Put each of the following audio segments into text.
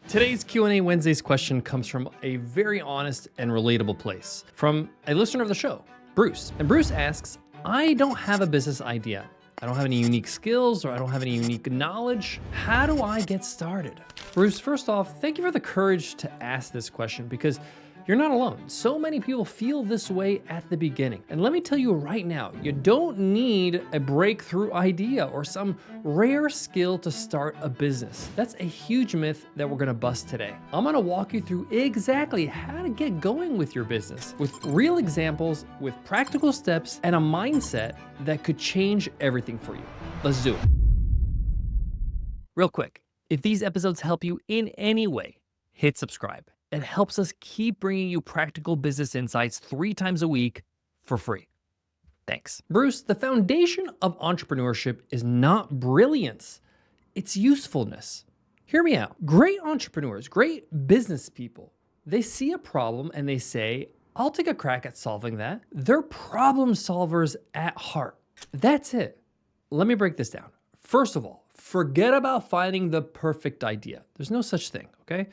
Today's Q&A Wednesday's question comes from a very honest and relatable place from a listener of the show, Bruce. And Bruce asks, I don't have a business idea. I don't have any unique skills or I don't have any unique knowledge. How do I get started? Bruce, first off, thank you for the courage to ask this question because you're not alone. So many people feel this way at the beginning. And let me tell you right now, you don't need a breakthrough idea or some rare skill to start a business. That's a huge myth that we're gonna bust today. I'm gonna walk you through exactly how to get going with your business with real examples, with practical steps, and a mindset that could change everything for you. Let's do it. Real quick, if these episodes help you in any way, hit subscribe. It helps us keep bringing you practical business insights 3 times a week for free. Thanks. Bruce, the foundation of entrepreneurship is not brilliance, it's usefulness. Hear me out. Great entrepreneurs, great business people, they see a problem and they say, I'll take a crack at solving that. They're problem solvers at heart. That's it. Let me break this down. First of all, forget about finding the perfect idea. There's no such thing, okay?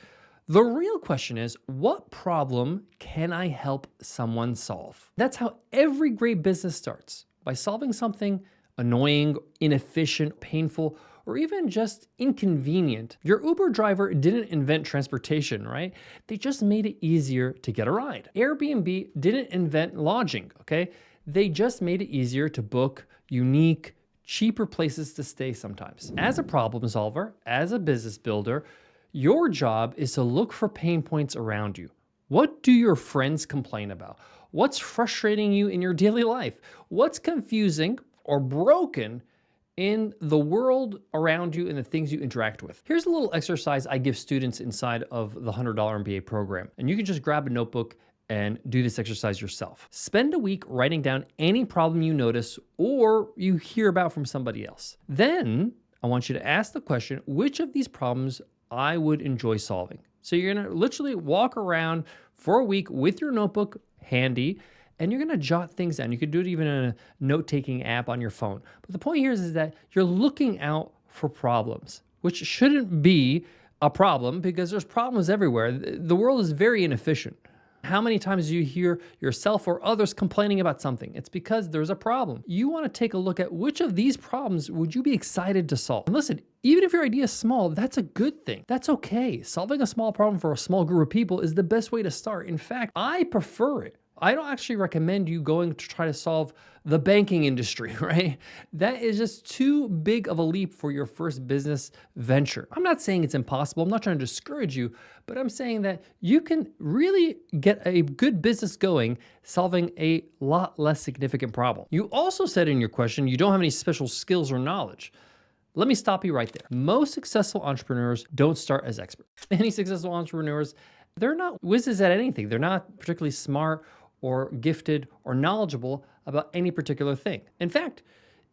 The real question is, what problem can I help someone solve? That's how every great business starts, by solving something annoying, inefficient, painful, or even just inconvenient. Your Uber driver didn't invent transportation, right? They just made it easier to get a ride. Airbnb didn't invent lodging, okay? They just made it easier to book unique, cheaper places to stay sometimes. As a problem solver, as a business builder, your job is to look for pain points around you. What do your friends complain about? What's frustrating you in your daily life? What's confusing or broken in the world around you and the things you interact with? Here's a little exercise I give students inside of the $100 MBA program. And you can just grab a notebook and do this exercise yourself. Spend a week writing down any problem you notice or you hear about from somebody else. Then I want you to ask the question, which of these problems I would enjoy solving? So you're gonna literally walk around for a week with your notebook handy, and you're gonna jot things down. You could do it even in a note-taking app on your phone. But the point here is that you're looking out for problems, which shouldn't be a problem because there's problems everywhere. The world is very inefficient. How many times do you hear yourself or others complaining about something? It's because there's a problem. You want to take a look at which of these problems would you be excited to solve. And listen, even if your idea is small, that's a good thing. That's okay. Solving a small problem for a small group of people is the best way to start. In fact, I prefer it. I don't actually recommend you going to try to solve the banking industry, right? That is just too big of a leap for your first business venture. I'm not saying it's impossible. I'm not trying to discourage you, but I'm saying that you can really get a good business going solving a lot less significant problem. You also said in your question, you don't have any special skills or knowledge. Let me stop you right there. Most successful entrepreneurs don't start as experts. Many successful entrepreneurs, they're not whizzes at anything. They're not particularly smart or gifted or knowledgeable about any particular thing. In fact,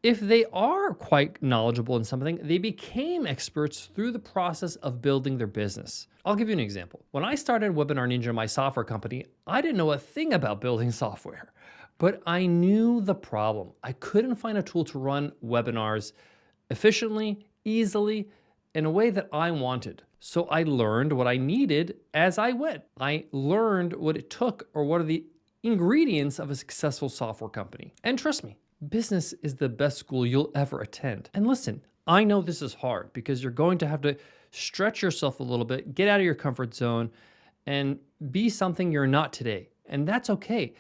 if they are quite knowledgeable in something, they became experts through the process of building their business. I'll give you an example. When I started Webinar Ninja, my software company, I didn't know a thing about building software, but I knew the problem. I couldn't find a tool to run webinars efficiently, easily, in a way that I wanted. So I learned what I needed as I went. I learned what it took or what are the ingredients of a successful software company. And trust me, business is the best school you'll ever attend. And listen, I know this is hard because you're going to have to stretch yourself a little bit, get out of your comfort zone, and be something you're not today. And that's okay.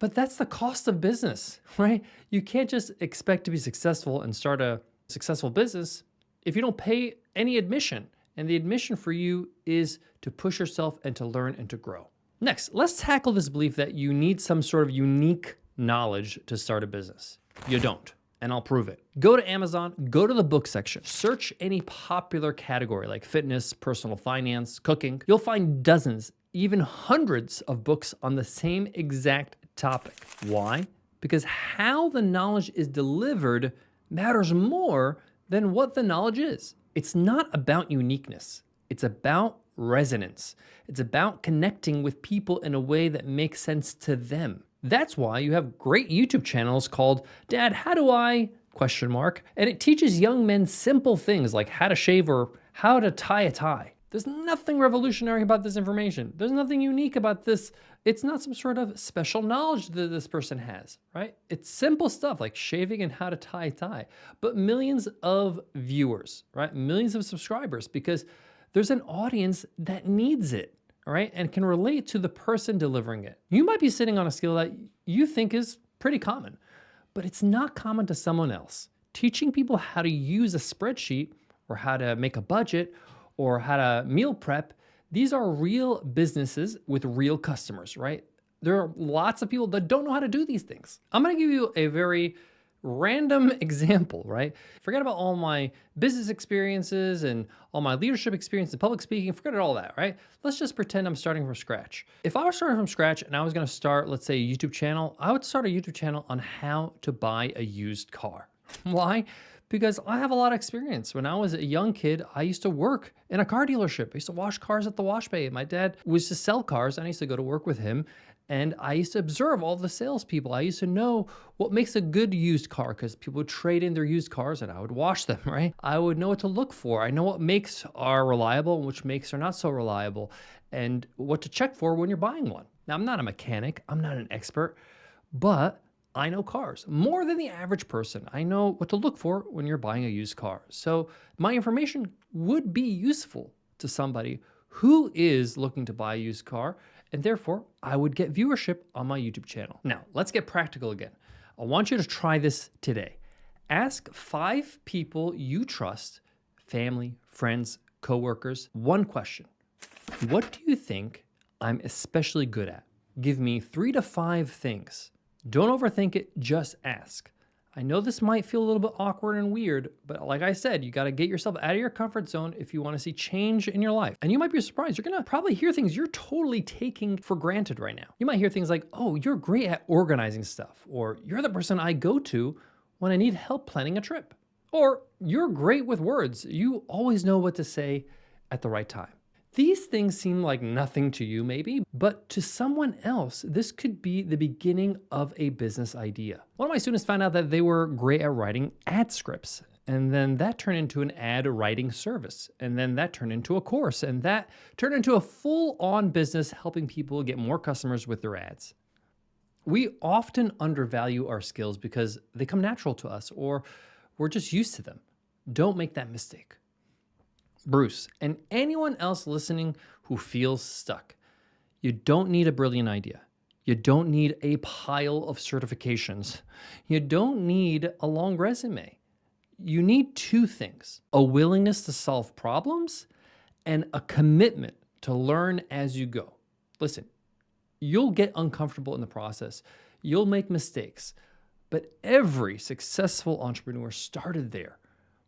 But that's the cost of business, right? You can't just expect to be successful and start a successful business if you don't pay any admission. And the admission for you is to push yourself and to learn and to grow. Next, let's tackle this belief that you need some sort of unique knowledge to start a business. You don't, and I'll prove it. Go to Amazon, go to the book section, search any popular category like fitness, personal finance, cooking. You'll find dozens, even hundreds of books on the same exact topic. Why? Because how the knowledge is delivered matters more than what the knowledge is. It's not about uniqueness. It's about resonance. It's about connecting with people in a way that makes sense to them. That's why you have great YouTube channels called Dad, How Do I? ? And it teaches young men simple things like how to shave or how to tie a tie. There's nothing revolutionary about this information. There's nothing unique about this. It's not some sort of special knowledge that this person has, right? It's simple stuff like shaving and how to tie a tie, but millions of viewers, right? Millions of subscribers, because there's an audience that needs it, all right? And can relate to the person delivering it. You might be sitting on a skill that you think is pretty common, but it's not common to someone else. Teaching people how to use a spreadsheet or how to make a budget or how to meal prep, these are real businesses with real customers, right? There are lots of people that don't know how to do these things. I'm gonna give you a very random example, right? Forget about all my business experiences and all my leadership experience and public speaking, forget all that, right? Let's just pretend I'm starting from scratch. If I was starting from scratch and I was gonna start, let's say, a YouTube channel, I would start a YouTube channel on how to buy a used car. Why? Because I have a lot of experience. When I was a young kid, I used to work in a car dealership. I used to wash cars at the wash bay. My dad used to sell cars, and I used to go to work with him. And I used to observe all the salespeople. I used to know what makes a good used car because people would trade in their used cars and I would wash them, right? I would know what to look for. I know what makes are reliable and which makes are not so reliable and what to check for when you're buying one. Now, I'm not a mechanic. I'm not an expert, but I know cars more than the average person. I know what to look for when you're buying a used car. So my information would be useful to somebody who is looking to buy a used car, and therefore I would get viewership on my YouTube channel. Now, let's get practical again. I want you to try this today. Ask 5 people you trust, family, friends, coworkers, one question. What do you think I'm especially good at? Give me 3 to 5 things. Don't overthink it, just ask. I know this might feel a little bit awkward and weird, but like I said, you gotta get yourself out of your comfort zone if you wanna see change in your life. And you might be surprised, you're gonna probably hear things you're totally taking for granted right now. You might hear things like, oh, you're great at organizing stuff, or you're the person I go to when I need help planning a trip. Or you're great with words, you always know what to say at the right time. These things seem like nothing to you maybe, but to someone else, this could be the beginning of a business idea. One of my students found out that they were great at writing ad scripts, and then that turned into an ad writing service, and then that turned into a course, and that turned into a full-on business helping people get more customers with their ads. We often undervalue our skills because they come natural to us or we're just used to them. Don't make that mistake. Bruce, and anyone else listening who feels stuck, you don't need a brilliant idea. You don't need a pile of certifications. You don't need a long resume. You need 2 things: a willingness to solve problems and a commitment to learn as you go. Listen, you'll get uncomfortable in the process. You'll make mistakes, but every successful entrepreneur started there.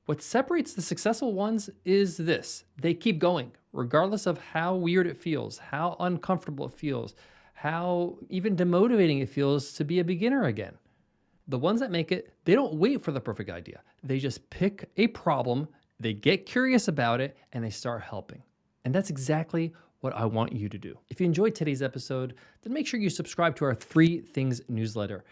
What separates the successful ones is this: they keep going, regardless of how weird it feels, how uncomfortable it feels, how even demotivating it feels to be a beginner again. The ones that make it, they don't wait for the perfect idea. They just pick a problem, they get curious about it, and they start helping. And that's exactly what I want you to do. If you enjoyed today's episode, then make sure you subscribe to our 3 Things newsletter.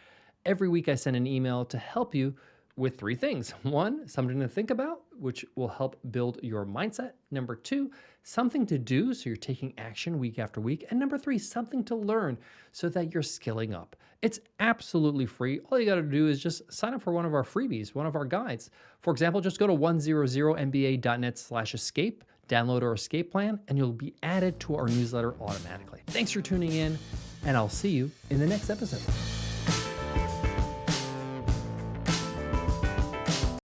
Every week I send an email to help you with 3 things. 1, something to think about, which will help build your mindset. Number 2, something to do so you're taking action week after week. And number 3, something to learn so that you're skilling up. It's absolutely free. All you got to do is just sign up for one of our freebies, one of our guides. For example, just go to 100mba.net/escape, download our escape plan, and you'll be added to our newsletter automatically. Thanks for tuning in, and I'll see you in the next episode.